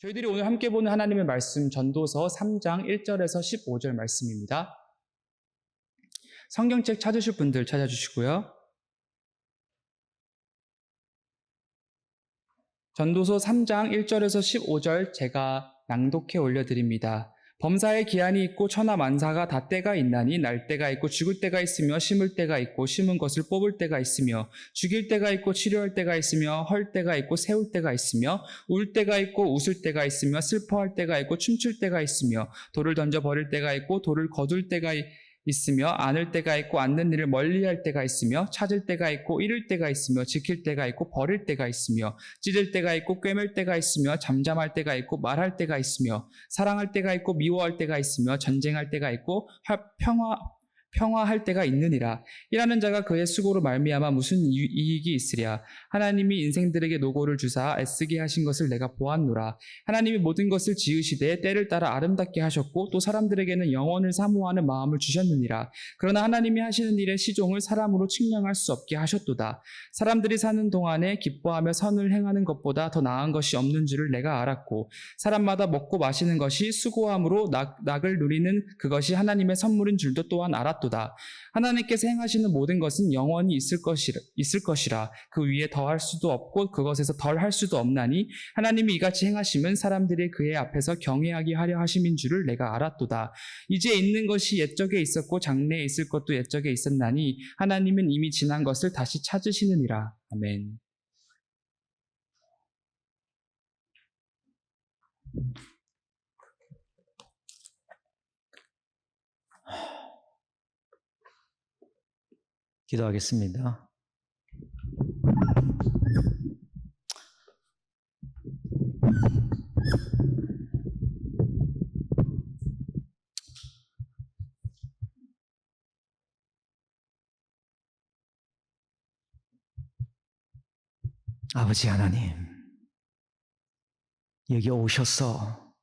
저희들이 오늘 함께 보는 하나님의 말씀 전도서 3장 1절에서 15절 말씀입니다. 성경책 찾으실 분들 찾아주시고요. 전도서 3장 1절에서 15절 제가 낭독해 올려드립니다. 범사에 기한이 있고 천하만사가 다 때가 있나니 날 때가 있고 죽을 때가 있으며 심을 때가 있고 심은 것을 뽑을 때가 있으며 죽일 때가 있고 치료할 때가 있으며 헐 때가 있고 세울 때가 있으며 울 때가 있고 웃을 때가 있으며 슬퍼할 때가 있고 춤출 때가 있으며 돌을 던져 버릴 때가 있고 돌을 거둘 때가 있으며 안을 때가 있고 앉는 일을 멀리할 때가 있으며 찾을 때가 있고 잃을 때가 있으며 지킬 때가 있고 버릴 때가 있으며 찢을 때가 있고 꿰맬 때가 있으며 잠잠할 때가 있고 말할 때가 있으며 사랑할 때가 있고 미워할 때가 있으며 전쟁할 때가 있고 평화할 때가 있느니라. 일하는 자가 그의 수고로 말미암아 무슨 이익이 있으랴. 하나님이 인생들에게 노고를 주사 애쓰게 하신 것을 내가 보았노라. 하나님이 모든 것을 지으시되 때를 따라 아름답게 하셨고 또 사람들에게는 영원을 사모하는 마음을 주셨느니라. 그러나 하나님이 하시는 일의 시종을 사람으로 측량할 수 없게 하셨도다. 사람들이 사는 동안에 기뻐하며 선을 행하는 것보다 더 나은 것이 없는 줄을 내가 알았고 사람마다 먹고 마시는 것이 수고함으로 낙을 누리는 그것이 하나님의 선물인 줄도 또한 알았도다. 하나님께서 행하시는 모든 것은 영원히 있을 것이라. 그 위에 더할 수도 없고 그것에서 덜할 수도 없나니 하나님이 이같이 행하심은 사람들이 그의 앞에서 경외하게 하려 하심인 줄을 내가 알았도다. 이제 있는 것이 옛적에 있었고 장래에 있을 것도 옛적에 있었나니 하나님은 이미 지난 것을 다시 찾으시느니라. 아멘. 기도하겠습니다. 아버지 하나님, 여기 오셔서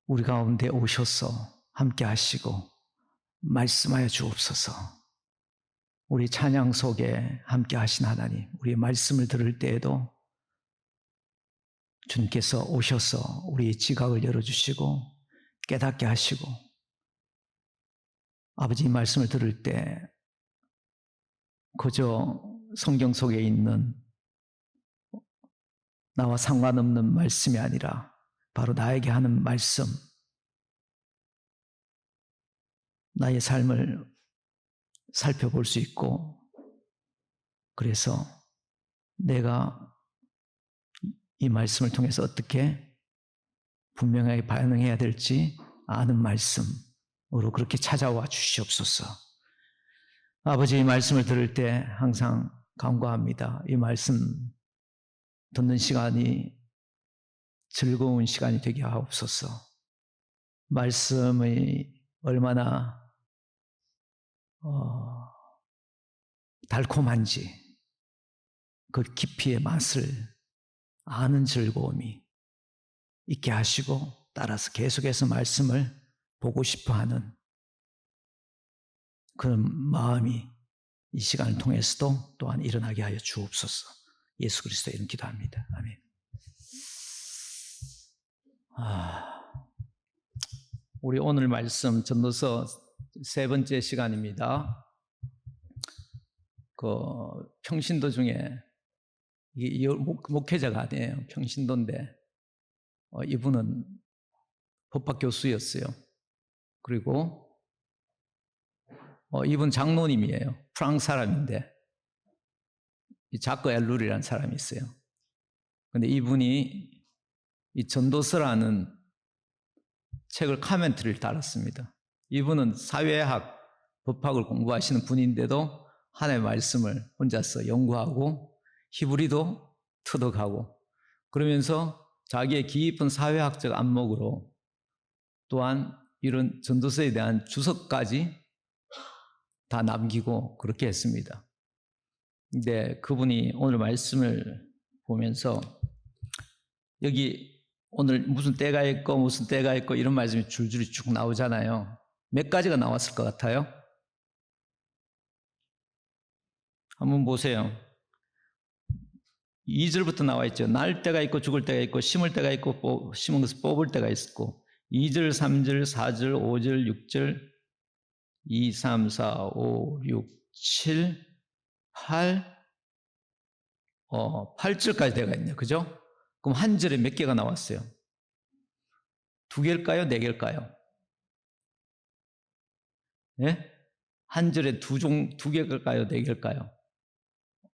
우리 가운데 오셔서 함께 하시고 말씀하여 주옵소서. 우리 찬양 속에 함께 하신 하나님, 우리의 말씀을 들을 때에도 주님께서 오셔서 우리의 지각을 열어주시고 깨닫게 하시고, 아버지 말씀을 들을 때 그저 성경 속에 있는 나와 상관없는 말씀이 아니라 바로 나에게 하는 말씀, 나의 삶을 살펴볼 수 있고, 그래서 내가 이 말씀을 통해서 어떻게 분명하게 반응해야 될지 아는 말씀으로 그렇게 찾아와 주시옵소서. 아버지, 이 말씀을 들을 때 항상 간구합니다. 이 말씀 듣는 시간이 즐거운 시간이 되게 하옵소서. 말씀이 얼마나 달콤한지 그 깊이의 맛을 아는 즐거움이 있게 하시고, 따라서 계속해서 말씀을 보고 싶어하는 그런 마음이 이 시간을 통해서도 또한 일어나게 하여 주옵소서. 예수 그리스도의 이름 기도합니다. 아멘. 우리 오늘 말씀 전도서 세 번째 시간입니다. 평신도 중에 목회자가 아니에요. 평신도인데 이분은 법학 교수였어요. 그리고 이분 장로님이에요. 프랑스 사람인데 자크 엘룰이라는 사람이 있어요. 근데 이분이 이 전도서라는 책을 카멘트리를 달았습니다. 이분은 사회학, 법학을 공부하시는 분인데도 하나님의 말씀을 혼자서 연구하고 히브리도 터득하고 그러면서 자기의 깊은 사회학적 안목으로 또한 이런 전도서에 대한 주석까지 다 남기고 그렇게 했습니다. 근데 그분이 오늘 말씀을 보면서 여기 오늘 무슨 때가 있고 무슨 때가 있고 이런 말씀이 줄줄이 쭉 나오잖아요. 몇 가지가 나왔을 것 같아요? 한번 보세요. 2절부터 나와 있죠. 날 때가 있고 죽을 때가 있고 심을 때가 있고 심은 것을 뽑을 때가 있고 2절, 3절, 4절, 5절, 6절 2, 3, 4, 5, 6, 7, 8 8절까지 되어 있네요. 그죠? 그럼 한 절에 몇 개가 나왔어요? 2개일까요? 4개일까요? 예? 한 절에 두 개일까요? 4개일까요?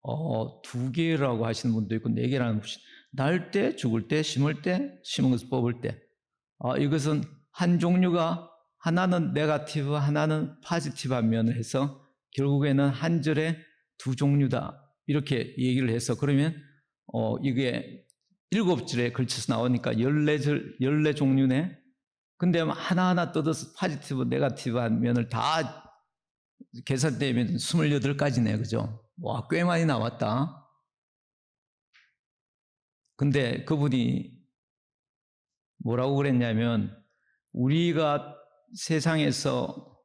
2개라고 하시는 분도 있고 4개라는 분이 날 때, 죽을 때, 심을 때, 심은 것을 뽑을 때. 이것은 한 종류가 하나는 네거티브, 하나는 포지티브한 면을 해서 결국에는 한 절에 2 종류다. 이렇게 얘기를 해서 그러면 이게 7절에 걸쳐서 나오니까 14종류네. 근데 하나하나 뜯어서 포지티브, 네거티브한 면을 다 계산되면 28가지네. 그죠? 와, 꽤 많이 나왔다. 근데 그분이 뭐라고 그랬냐면 우리가 세상에서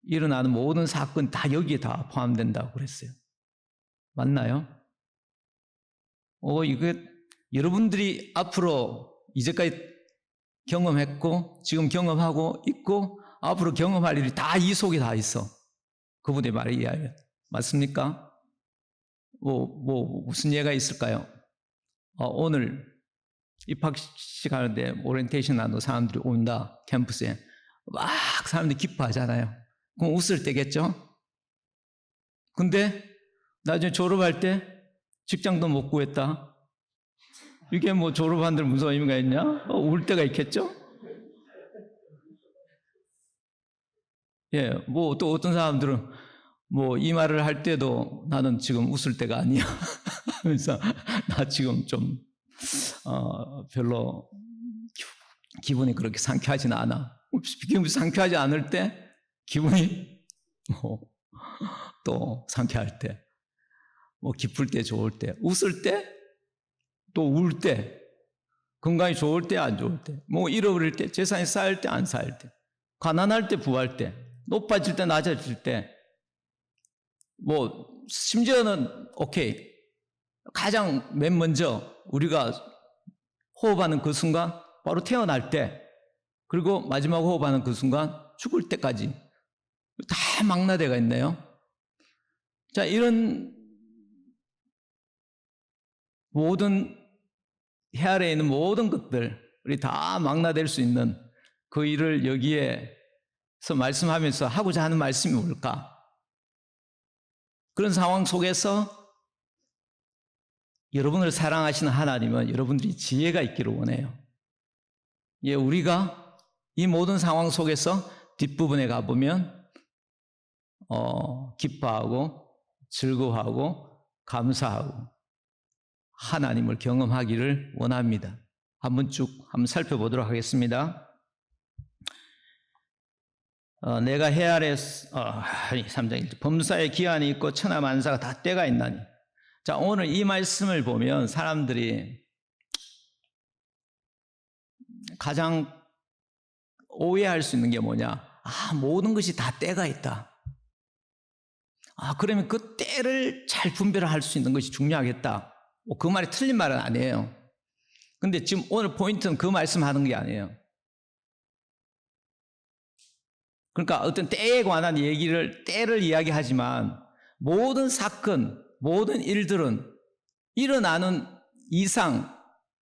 일어나는 모든 사건 다 여기에 다 포함된다고 그랬어요. 맞나요? 이게 여러분들이 앞으로 이제까지 경험했고 지금 경험하고 있고 앞으로 경험할 일이 다 이 속에 다 있어. 그분의 말에 의하면. 맞습니까? 무슨 예가 있을까요? 오늘 입학식 하는데 오리엔테이션 하는 사람들이 온다. 캠퍼스에. 막 사람들이 기뻐하잖아요. 그럼 웃을 때겠죠? 근데 나중에 졸업할 때 직장도 못 구했다. 이게 뭐 졸업한들 무슨 의미가 있냐? 울 때가 있겠죠? 예, 또 어떤 사람들은 이 말을 할 때도 나는 지금 웃을 때가 아니야. 그래서 나 지금 좀 별로 기분이 그렇게 상쾌하지는 않아. 기분이 상쾌하지 않을 때 기분이 또 상쾌할 때, 기쁠 때, 좋을 때, 웃을 때, 또 울 때, 건강이 좋을 때, 안 좋을 때, 잃어버릴 때, 재산이 쌓일 때, 안 쌓일 때, 가난할 때, 부할 때, 높아질 때, 낮아질 때, 심지어는 오케이. 가장 맨 먼저 우리가 호흡하는 그 순간, 바로 태어날 때, 그리고 마지막 호흡하는 그 순간, 죽을 때까지 다 망라되어 있네요. 자, 이런 모든 해 아래에 있는 모든 것들이 다 망라될 수 있는 그 일을 여기에서 말씀하면서 하고자 하는 말씀이 뭘까? 그런 상황 속에서 여러분을 사랑하시는 하나님은 여러분들이 지혜가 있기를 원해요. 예, 우리가 이 모든 상황 속에서 뒷부분에 가보면 기뻐하고 즐거워하고 감사하고 하나님을 경험하기를 원합니다. 한번 살펴보도록 하겠습니다. 내가 해 아래 3장 1절 범사에 기한이 있고 천하만사가 다 때가 있나니. 자, 오늘 이 말씀을 보면 사람들이 가장 오해할 수 있는 게 뭐냐? 모든 것이 다 때가 있다. 그러면 그 때를 잘 분별할 수 있는 것이 중요하겠다. 그 말이 틀린 말은 아니에요. 근데 지금 오늘 포인트는 그 말씀하는 게 아니에요. 그러니까 어떤 때에 관한 때를 이야기하지만 모든 사건, 모든 일들은 일어나는 이상,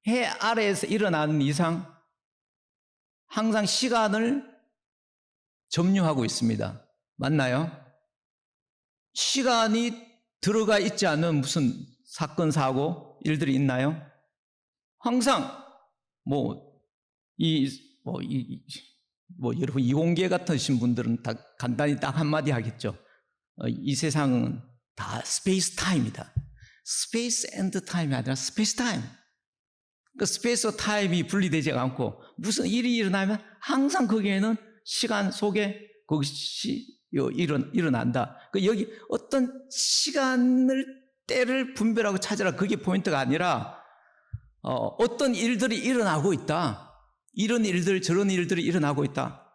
해 아래에서 일어나는 이상 항상 시간을 점유하고 있습니다. 맞나요? 시간이 들어가 있지 않는 무슨 사건, 사고, 일들이 있나요? 항상 여러분 이공계 같으신 분들은 다 간단히 딱 한마디 하겠죠. 이 세상은 다 스페이스 타임이다. 스페이스 앤드 타임이 아니라 스페이스 타임. 그 스페이스와 타임이 분리되지 않고 무슨 일이 일어나면 항상 거기에는 시간 속에 그것이 일어난다. 여기 어떤 때를 분별하고 찾으라. 그게 포인트가 아니라 어떤 일들이 일어나고 있다. 이런 일들 저런 일들이 일어나고 있다.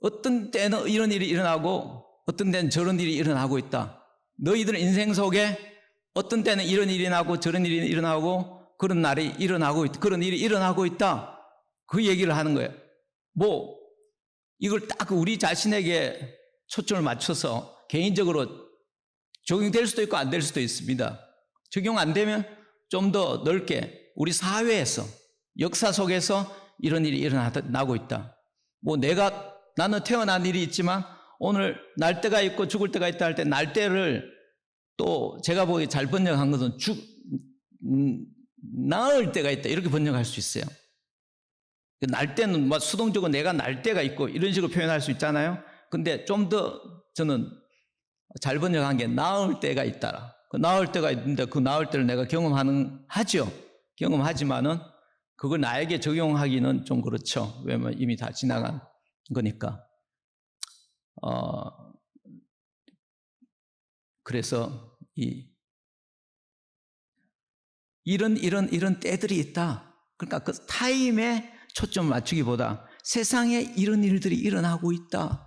어떤 때는 이런 일이 일어나고 어떤 때는 저런 일이 일어나고 있다. 너희들 인생 속에 어떤 때는 이런 일이 일어나고 저런 일이 일어나고 그런 날이 일어나고 그런 일이 일어나고 있다. 그 얘기를 하는 거예요. 뭐 이걸 딱 우리 자신에게 초점을 맞춰서 개인적으로 적용될 수도 있고 안 될 수도 있습니다. 적용 안 되면 좀 더 넓게 우리 사회에서 역사 속에서 이런 일이 일어나고 있다. 뭐 나는 태어난 일이 있지만 오늘 날 때가 있고 죽을 때가 있다 할 때 날 때를 또 제가 보기에 잘 번역한 것은 나을 때가 있다 이렇게 번역할 수 있어요. 날 때는 뭐 수동적으로 내가 날 때가 있고 이런 식으로 표현할 수 있잖아요. 근데 좀 더 저는 잘 번역한 게 나을 때가 있다라. 그 나을 때가 있는데 그 나을 때를 내가 하죠. 경험하지만은 그걸 나에게 적용하기는 좀 그렇죠. 왜냐면 이미 다 지나간 거니까. 그래서 이런 때들이 있다. 그러니까 그 타임에 초점을 맞추기보다 세상에 이런 일들이 일어나고 있다.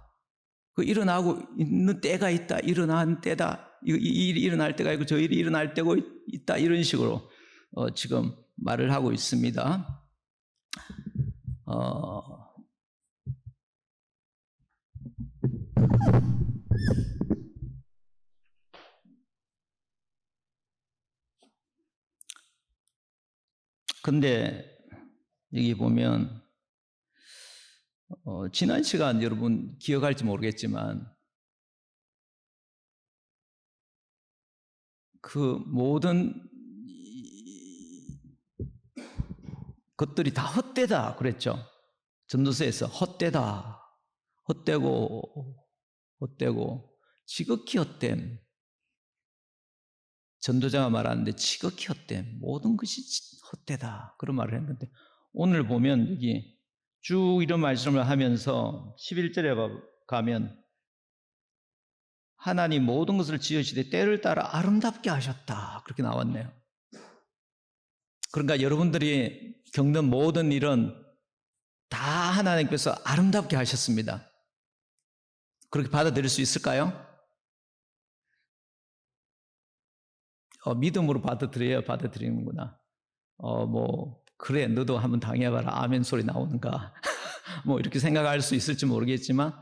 그 일어나고 있는 때가 있다. 일어난 때다. 이 일이 일어날 때가 있고 저 일이 일어날 때고 있다. 이런 식으로 지금 말을 하고 있습니다. 근데 여기 보면 지난 시간 여러분 기억할지 모르겠지만 그 모든 것들이 다 헛되다 그랬죠. 전도서에서 헛되다, 헛되고 지극히 헛됨. 전도자가 말하는데 지극히 헛됨, 모든 것이 헛되다 그런 말을 했는데 오늘 보면 여기 쭉 이런 말씀을 하면서 11절에 가면 하나님 모든 것을 지으시되 때를 따라 아름답게 하셨다 그렇게 나왔네요. 그러니까 여러분들이 겪는 모든 일은 다 하나님께서 아름답게 하셨습니다. 그렇게 받아들일 수 있을까요? 믿음으로 받아들여야 받아들이는구나. 그래 너도 한번 당해봐라 아멘 소리 나오는가 뭐 이렇게 생각할 수 있을지 모르겠지만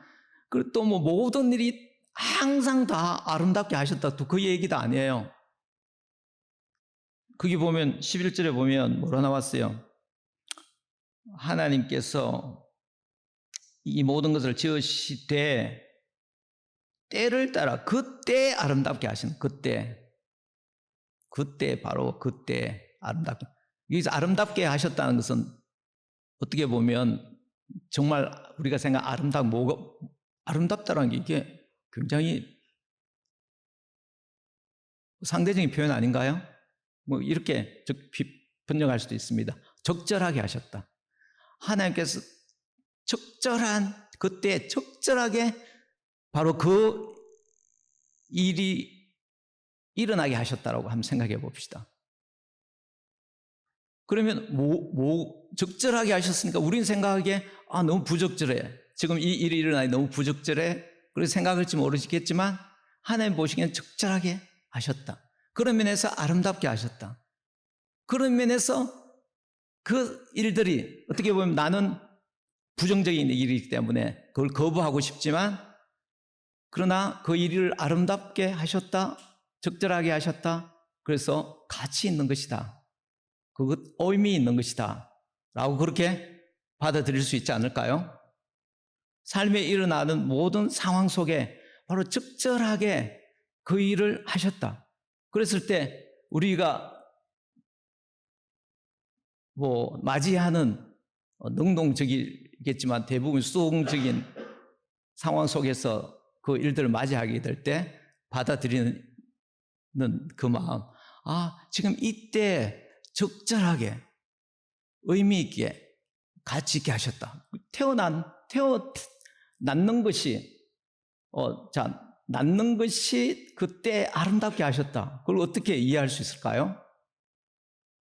그리고 또 뭐 모든 일이 항상 다 아름답게 하셨다 또 그 얘기도 아니에요. 거기 보면 11절에 보면 뭐라 나왔어요? 하나님께서 이 모든 것을 지으시되 때를 따라 그때 아름답게 하시는 그때 바로 그때 아름답게 여기서 아름답게 하셨다는 것은 어떻게 보면 정말 우리가 생각 아름답다라는 게 이게 굉장히 상대적인 표현 아닌가요? 뭐 이렇게 번역할 수도 있습니다. 적절하게 하셨다. 하나님께서 적절한 그때 적절하게 바로 그 일이 일어나게 하셨다라고 한번 생각해 봅시다. 그러면 적절하게 하셨으니까 우리는 생각하기에 너무 부적절해. 지금 이 일이 일어나니 너무 부적절해. 그렇게 생각할지 모르겠지만 하나님 보시기엔 적절하게 하셨다. 그런 면에서 아름답게 하셨다. 그런 면에서 그 일들이 어떻게 보면 나는 부정적인 일이기 때문에 그걸 거부하고 싶지만 그러나 그 일을 아름답게 하셨다. 적절하게 하셨다. 그래서 가치 있는 것이다. 그것 의미 있는 것이다. 라고 그렇게 받아들일 수 있지 않을까요? 삶에 일어나는 모든 상황 속에 바로 적절하게 그 일을 하셨다. 그랬을 때 우리가 맞이하는 능동적이겠지만 대부분 수동적인 상황 속에서 그 일들을 맞이하게 될 때 받아들이는 그 마음. 지금 이때 적절하게 의미 있게 가치 있게 하셨다. 낳는 것이 그때 아름답게 하셨다. 그걸 어떻게 이해할 수 있을까요?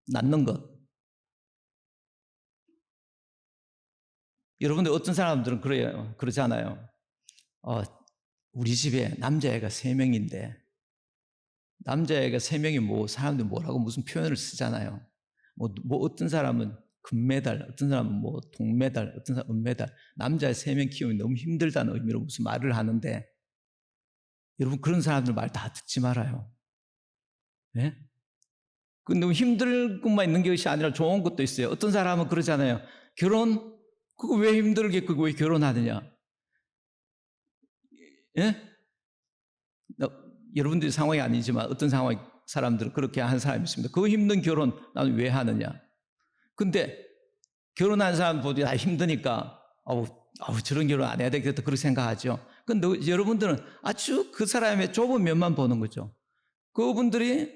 낳는 것. 여러분들 어떤 사람들은 그러잖아요. 우리 집에 남자애가 3명인데 남자애가 3명이 뭐 사람들이 뭐라고 무슨 표현을 쓰잖아요. 뭐 어떤 사람은 금메달, 어떤 사람은 뭐 동메달, 어떤 사람은 은메달. 남자애 3명 키우면 너무 힘들다는 의미로 무슨 말을 하는데, 여러분 그런 사람들 말 다 듣지 말아요. 예? 그 너무 힘들 것만 있는 것이 아니라 좋은 것도 있어요. 어떤 사람은 그러잖아요. 결혼, 그거 왜 힘들게, 그거 왜 결혼하느냐? 예? 여러분들의 상황이 아니지만 어떤 상황 사람들은 그렇게 하는 사람이 있습니다. 그 힘든 결혼 나는 왜 하느냐? 근데 결혼한 사람보다 다 힘드니까 아우 저런 결혼 안 해야 되겠다 그렇게 생각하죠. 근데 여러분들은 아주 그 사람의 좁은 면만 보는 거죠. 그분들이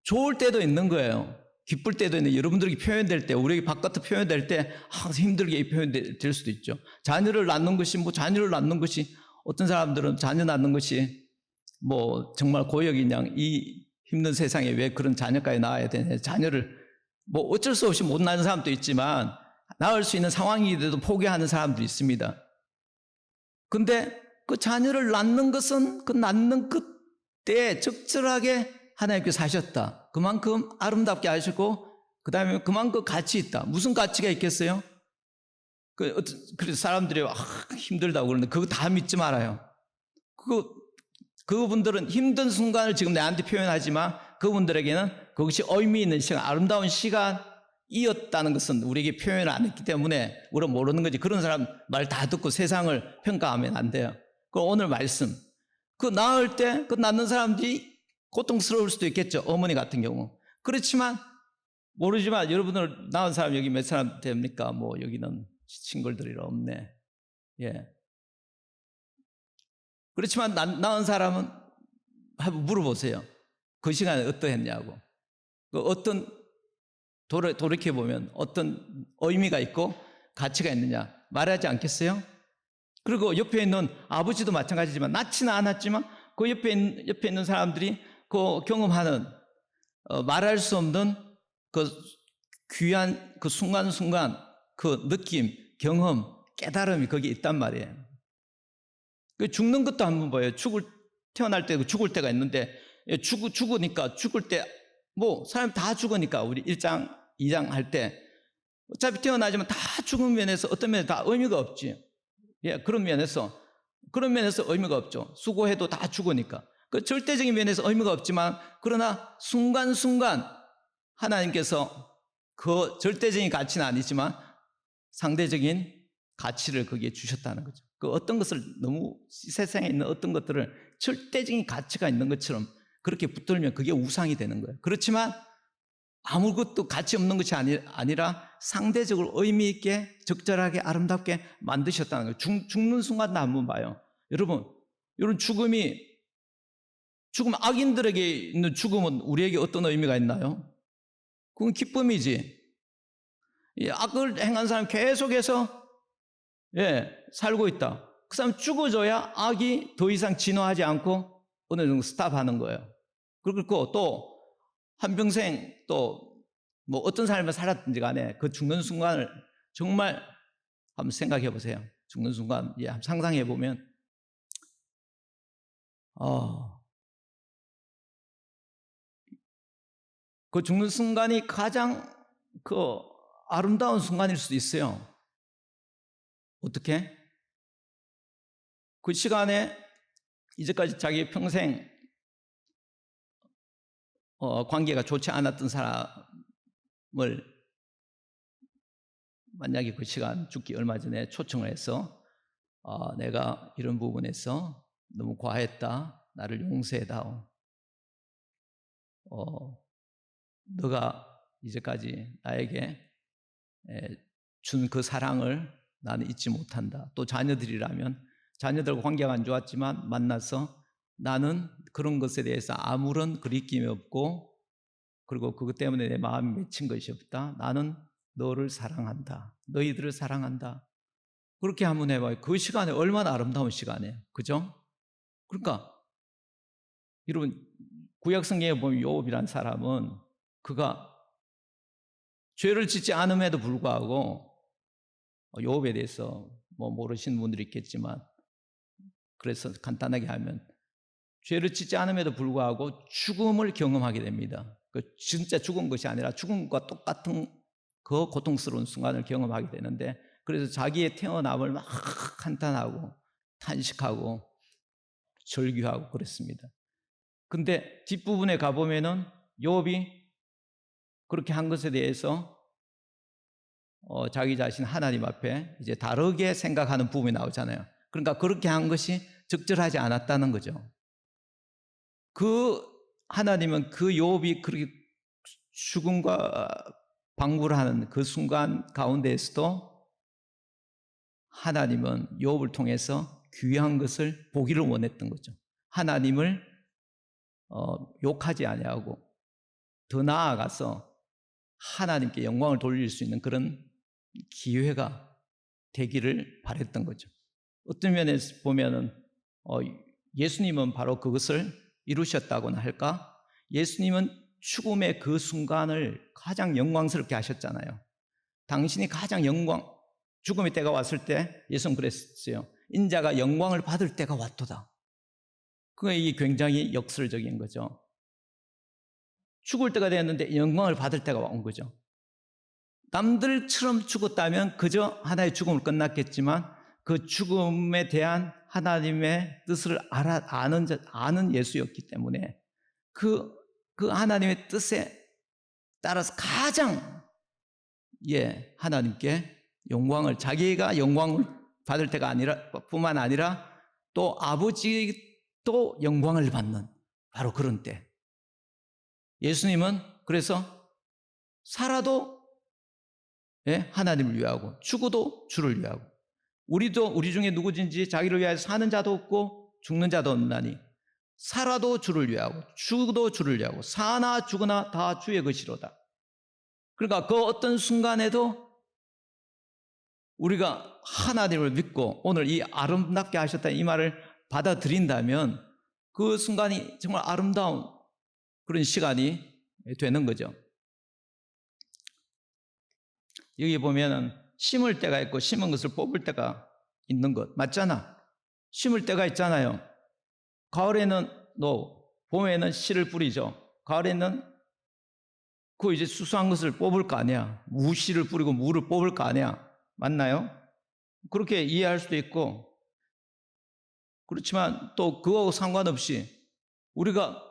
좋을 때도 있는 거예요. 기쁠 때도 있는데 여러분들에게 표현될 때, 우리에게 바깥으로 표현될 때 항상 힘들게 표현될 수도 있죠. 자녀를 낳는 것이 자녀를 낳는 것이 어떤 사람들은 자녀 낳는 것이 뭐 정말 고역인 양 이 힘든 세상에 왜 그런 자녀까지 낳아야 되냐. 자녀를 뭐 어쩔 수 없이 못 낳는 사람도 있지만 낳을 수 있는 상황인데도 포기하는 사람도 있습니다. 근데 그 자녀를 낳는 것은 그 낳는 그때 적절하게 하나님께서 하셨다. 그만큼 아름답게 하시고 그다음에 그만큼 가치 있다. 무슨 가치가 있겠어요? 그래서 사람들이 힘들다고 그러는데 그거 다 믿지 말아요. 그분들은 힘든 순간을 지금 내한테 표현하지만 그분들에게는 그것이 의미 있는 시간, 아름다운 시간이었다는 것은 우리에게 표현을 안 했기 때문에 우리가 모르는 거지. 그런 사람 말 다 듣고 세상을 평가하면 안 돼요. 오늘 말씀, 그 낳을 때 그 낳는 사람들이 고통스러울 수도 있겠죠. 어머니 같은 경우. 그렇지만 모르지만 여러분들 낳은 사람 여기 몇 사람 됩니까? 뭐 여기는 친구들이라 없네. 예. 그렇지만 낳은 사람은 한번 물어보세요. 그 시간에 어떠했냐고. 어떤 돌이켜보면 어떤 의미가 있고 가치가 있느냐 말하지 않겠어요? 그리고 옆에 있는 아버지도 마찬가지지만 낳지는 않았지만 그 옆에 있는 사람들이 그 경험하는 말할 수 없는 그 귀한 그 순간순간 그 느낌, 경험, 깨달음이 거기에 있단 말이에요. 죽는 것도 한번 봐요. 태어날 때 죽을 때가 있는데 죽으니까 죽을 때 뭐 사람 다 죽으니까 우리 1장, 2장 할 때 어차피 태어나지만 다 죽은 면에서 어떤 면에서 다 의미가 없지. 예, 그런 면에서 의미가 없죠. 수고해도 다 죽으니까. 그 절대적인 면에서 의미가 없지만 그러나 순간순간 하나님께서 그 절대적인 가치는 아니지만 상대적인 가치를 거기에 주셨다는 거죠. 그 어떤 것을 너무 세상에 있는 어떤 것들을 절대적인 가치가 있는 것처럼 그렇게 붙들면 그게 우상이 되는 거예요. 그렇지만 아무것도 가치 없는 것이 아니라 상대적으로 의미 있게 적절하게 아름답게 만드셨다는 거예요. 죽는 순간도 한번 봐요. 여러분 죽음 악인들에게 있는 죽음은 우리에게 어떤 의미가 있나요? 그건 기쁨이지. 이 악을 행한 사람 계속해서 살고 있다. 그 사람 죽어줘야 악이 더 이상 진화하지 않고 어느 정도 스탑하는 거예요. 그리고 또 한평생 또 뭐 어떤 삶을 살았든지 간에 그 죽는 순간을 정말 한번 생각해 보세요. 죽는 순간 한번 상상해 보면 그 죽는 순간이 가장 그 아름다운 순간일 수도 있어요. 어떻게? 그 시간에 이제까지 자기 평생 관계가 좋지 않았던 사람을 만약에 그 시간 죽기 얼마 전에 초청을 해서 내가 이런 부분에서 너무 과했다. 나를 용서해다오. 너가 이제까지 나에게 준 그 사랑을 나는 잊지 못한다. 또 자녀들이라면 자녀들과 관계가 안 좋았지만 만나서 나는 그런 것에 대해서 아무런 그리낌이 없고 그리고 그것 때문에 내 마음이 맺힌 것이 없다. 나는 너를 사랑한다. 너희들을 사랑한다. 그렇게 한번 해봐요. 그 시간에 얼마나 아름다운 시간이에요. 그죠? 그러니까 여러분 구약 성경에 보면 요업이라는 사람은 그가 죄를 짓지 않음에도 불구하고 요업에 대해서 뭐 모르시는 분들이 있겠지만 그래서 간단하게 하면 죄를 짓지 않음에도 불구하고 죽음을 경험하게 됩니다. 그 진짜 죽은 것이 아니라 죽음과 똑같은 그 고통스러운 순간을 경험하게 되는데, 그래서 자기의 태어남을 막 한탄하고 탄식하고 절규하고 그랬습니다. 근데 뒷부분에 가보면은 욥이 그렇게 한 것에 대해서 자기 자신 하나님 앞에 이제 다르게 생각하는 부분이 나오잖아요. 그러니까 그렇게 한 것이 적절하지 않았다는 거죠. 그 하나님은 그 욥이 그렇게 죽음과 방구를 하는 그 순간 가운데에서도 하나님은 욥을 통해서 귀한 것을 보기를 원했던 거죠. 하나님을 욕하지 아니하고 더 나아가서 하나님께 영광을 돌릴 수 있는 그런 기회가 되기를 바랬던 거죠. 어떤 면에서 보면은 예수님은 바로 그것을 이루셨다고나 할까? 예수님은 죽음의 그 순간을 가장 영광스럽게 하셨잖아요. 당신이 가장 죽음의 때가 왔을 때 예수는 그랬어요. 인자가 영광을 받을 때가 왔도다. 그게 굉장히 역설적인 거죠. 죽을 때가 됐는데 영광을 받을 때가 온 거죠. 남들처럼 죽었다면 그저 하나의 죽음을 끝났겠지만 그 죽음에 대한 하나님의 뜻을 아는 예수였기 때문에 그 하나님의 뜻에 따라서 가장 하나님께 영광을, 자기가 영광을 받을 때가 뿐만 아니라 또 아버지도 영광을 받는 바로 그런 때. 예수님은 그래서 살아도 하나님을 위하고 죽어도 주를 위하고, 우리도 우리 중에 누구든지 자기를 위하여 사는 자도 없고 죽는 자도 없나니 살아도 주를 위하고 죽어도 주를 위하고 사나 죽으나 다 주의 것이로다. 그러니까 그 어떤 순간에도 우리가 하나님을 믿고 오늘 이 아름답게 하셨다 이 말을 받아들인다면 그 순간이 정말 아름다운 그런 시간이 되는 거죠. 여기 보면은 심을 때가 있고 심은 것을 뽑을 때가 있는 것 맞잖아. 심을 때가 있잖아요. 가을에는 봄에는 씨를 뿌리죠. 가을에는 그 이제 수수한 것을 뽑을 거 아니야. 무씨를 뿌리고 무를 뽑을 거 아니야. 맞나요? 그렇게 이해할 수도 있고, 그렇지만 또 그거하고 상관없이 우리가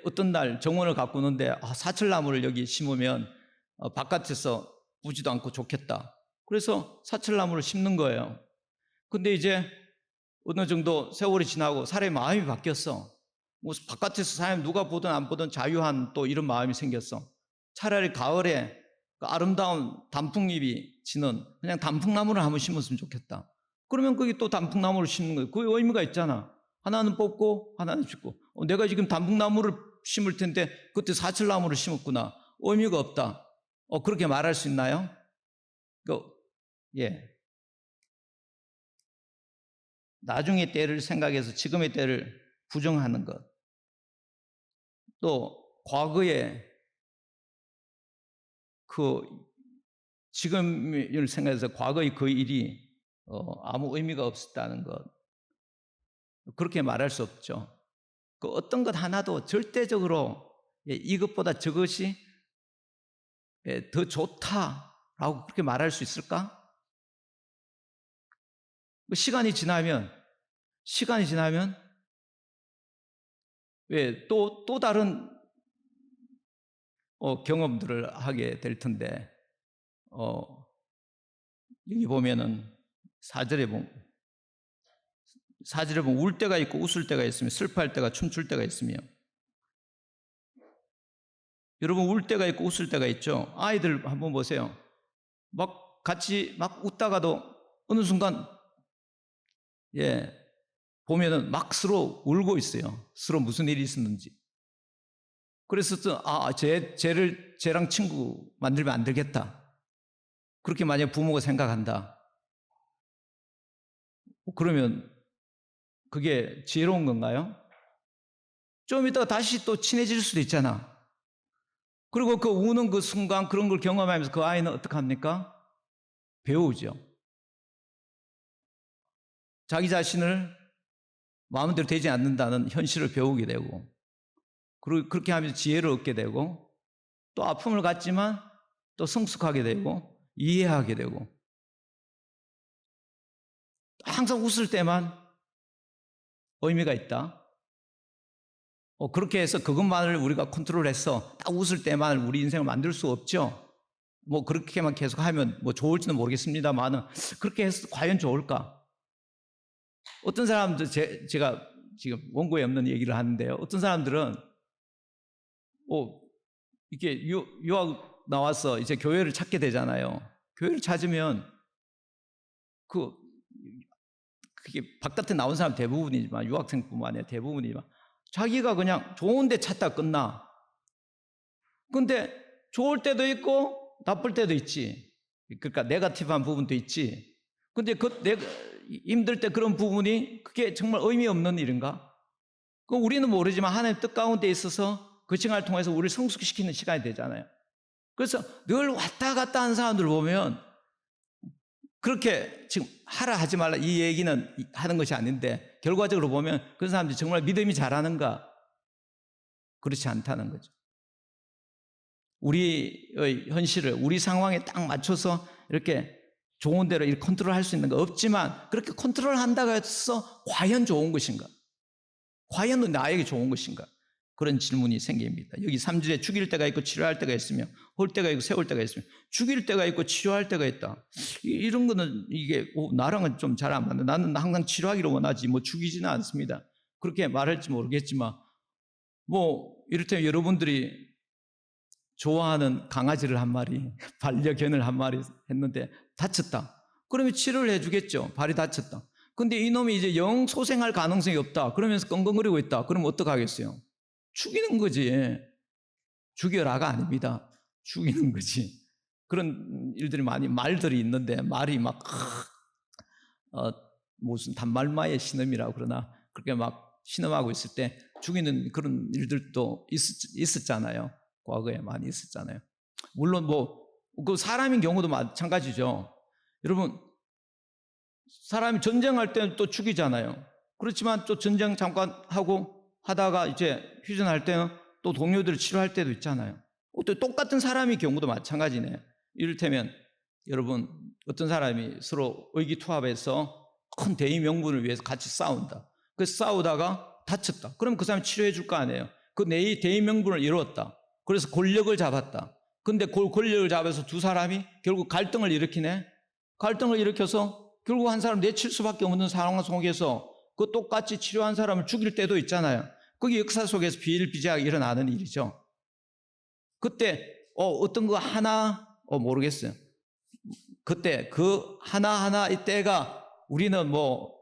어떤 날 정원을 가꾸는데 사철나무를 여기 심으면 바깥에서 보지도 않고 좋겠다. 그래서 사철나무를 심는 거예요. 근데 이제 어느 정도 세월이 지나고 사람의 마음이 바뀌었어. 뭐 바깥에서 사람 누가 보든 안 보든 자유한 또 이런 마음이 생겼어. 차라리 가을에 그 아름다운 단풍잎이 지는 그냥 단풍나무를 한번 심었으면 좋겠다. 그러면 거기 또 단풍나무를 심는 거예요. 그 의미가 있잖아. 하나는 뽑고 하나는 심고. 내가 지금 단풍나무를 심을 텐데 그때 사철나무를 심었구나. 의미가 없다. 그렇게 말할 수 있나요? 나중의 때를 생각해서 지금의 때를 부정하는 것. 또 과거에 지금을 생각해서 과거의 그 일이 아무 의미가 없었다는 것. 그렇게 말할 수 없죠. 그 어떤 것 하나도 절대적으로 이것보다 저것이 더 좋다라고 그렇게 말할 수 있을까? 시간이 지나면 또 다른 경험들을 하게 될 텐데, 여기 보면은 4절에 보면 울 때가 있고 웃을 때가 있으며 슬퍼할 때가 춤출 때가 있으며. 여러분 울 때가 있고 웃을 때가 있죠. 아이들 한번 보세요. 막 같이 막 웃다가도 어느 순간 보면은 막 서로 울고 있어요. 서로 무슨 일이 있었는지. 그래서 쟤랑 친구 만들면 안 되겠다. 그렇게 만약 부모가 생각한다. 그러면 그게 지혜로운 건가요? 좀 이따가 다시 또 친해질 수도 있잖아. 그리고 그 우는 그 순간 그런 걸 경험하면서 그 아이는 어떻게 합니까? 배우죠. 자기 자신을 마음대로 되지 않는다는 현실을 배우게 되고, 그리고 그렇게 하면서 지혜를 얻게 되고, 또 아픔을 갖지만 또 성숙하게 되고 이해하게 되고, 항상 웃을 때만 의미가 있다. 그렇게 해서 그것만을 우리가 컨트롤해서 딱 웃을 때만 우리 인생을 만들 수 없죠. 뭐 그렇게만 계속 하면 뭐 좋을지는 모르겠습니다만은, 그렇게 해서 과연 좋을까? 어떤 사람들, 제가 지금 원고에 없는 얘기를 하는데요, 어떤 사람들은 이게 유학 나와서 이제 교회를 찾게 되잖아요. 교회를 찾으면 그게 바깥에 나온 사람 대부분이지만, 유학생뿐만 아니라 대부분이지만, 자기가 그냥 좋은 데 찾다 끝나. 근데 좋을 때도 있고 나쁠 때도 있지. 그러니까 네거티브한 부분도 있지. 근데 내가 힘들 때 그런 부분이 그게 정말 의미 없는 일인가? 우리는 모르지만 하나님 뜻 가운데 있어서 그 시간을 통해서 우리를 성숙시키는 시간이 되잖아요. 그래서 늘 왔다 갔다 하는 사람들 보면, 그렇게 지금 하라 하지 말라 이 얘기는 하는 것이 아닌데, 결과적으로 보면 그런 사람들이 정말 믿음이 잘하는가? 그렇지 않다는 거죠. 우리의 현실을 우리 상황에 딱 맞춰서 이렇게 좋은 대로 이렇게 컨트롤할 수 있는 거 없지만, 그렇게 컨트롤한다고 해서 과연 좋은 것인가? 과연 나에게 좋은 것인가? 그런 질문이 생깁니다. 여기 3절에 죽일 때가 있고 치료할 때가 있으며, 홀 때가 있고 세울 때가 있으며, 죽일 때가 있고 치료할 때가 있다. 이런 거는 이게 나랑은 좀 잘 안 맞는다. 나는 항상 치료하기를 원하지 뭐 죽이지는 않습니다. 그렇게 말할지 모르겠지만, 뭐 이를테면 여러분들이 좋아하는 강아지를 한 마리, 반려견을 한 마리 했는데 다쳤다. 그러면 치료를 해주겠죠. 발이 다쳤다. 근데 이놈이 이제 영 소생할 가능성이 없다. 그러면서 끙끙거리고 있다. 그러면 어떡하겠어요? 죽이는 거지. 죽여라가 아닙니다. 죽이는 거지. 그런 일들이 말들이 있는데, 말이 막 무슨 단말마의 신음이라고 그러나, 그렇게 막 신음하고 있을 때 죽이는 그런 일들도 있었잖아요. 과거에 많이 있었잖아요. 물론 그 사람인 경우도 마찬가지죠. 여러분, 사람이 전쟁할 때는 또 죽이잖아요. 그렇지만 또 전쟁 잠깐 하다가 이제 휴전할 때는 또 동료들을 치료할 때도 있잖아요. 또 똑같은 사람의 경우도 마찬가지네. 이를테면 여러분, 어떤 사람이 서로 의기투합해서 큰 대의 명분을 위해서 같이 싸운다. 그래서 싸우다가 다쳤다. 그럼 그 사람이 치료해 줄 거 아니에요. 그 대의 명분을 이루었다. 그래서 권력을 잡았다. 근데 권력을 잡아서 두 사람이 결국 갈등을 일으키네. 갈등을 일으켜서 결국 한 사람 내칠 수밖에 없는 상황 속에서 그 똑같이 치료한 사람을 죽일 때도 있잖아요. 그게 역사 속에서 비일비재하게 일어나는 일이죠. 그때 어떤 거 하나 모르겠어요. 그때 그 하나하나의 때가, 우리는 뭐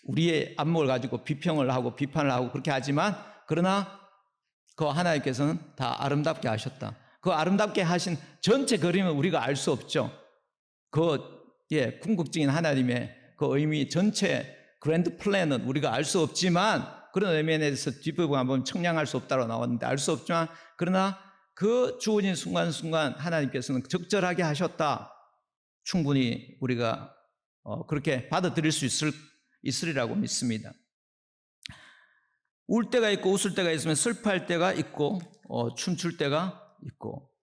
우리의 안목을 가지고 비평을 하고 비판을 하고 그렇게 하지만, 그러나 그 하나님께서는 다 아름답게 하셨다. 그 아름답게 하신 전체 그림은 우리가 알 수 없죠. 궁극적인 하나님의 그 의미, 전체 그랜드 플랜은 우리가 알 수 없지만, 그런 의미에 대해서 뒷부분 한번 청량할 수 없다고 나왔는데, 알 수 없지만, 그러나 그 주어진 순간순간 하나님께서는 적절하게 하셨다. 충분히 우리가 그렇게 받아들일 수 있으리라고 믿습니다. 울 때가 있고 웃을 때가 있으면, 슬퍼할 때가 있고 춤출 때가 있고.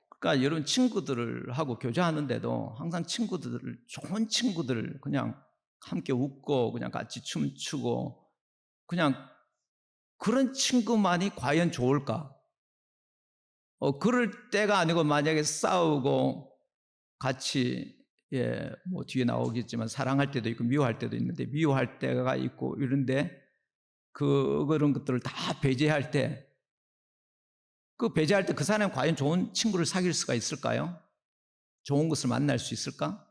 그러니까 여러분, 친구들을 하고 교제하는데도 항상 좋은 친구들을 그냥 함께 웃고 그냥 같이 춤추고 그냥 그런 친구만이 과연 좋을까? 그럴 때가 아니고, 만약에 싸우고 같이 뭐 뒤에 나오겠지만 사랑할 때도 있고 미워할 때도 있는데, 미워할 때가 있고 이런데, 그런 것들을 다 배제할 때, 그 사람이 과연 좋은 친구를 사귈 수가 있을까요? 좋은 것을 만날 수 있을까?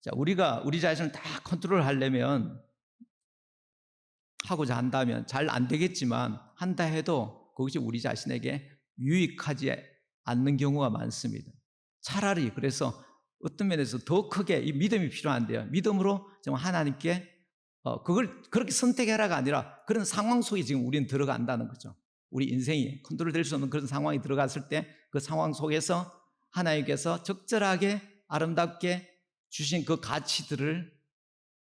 자, 우리가 우리 자신을 다 컨트롤 하려면, 하고자 한다면, 잘 안 되겠지만 한다 해도 그것이 우리 자신에게 유익하지 않는 경우가 많습니다. 차라리 그래서 어떤 면에서 더 크게 이 믿음이 필요한데요. 믿음으로 정말 하나님께 그걸 그렇게 선택해라가 아니라, 그런 상황 속에 지금 우리는 들어간다는 거죠. 우리 인생이 컨트롤될 수 없는 그런 상황이 들어갔을 때, 그 상황 속에서 하나님께서 적절하게 아름답게 주신 그 가치들을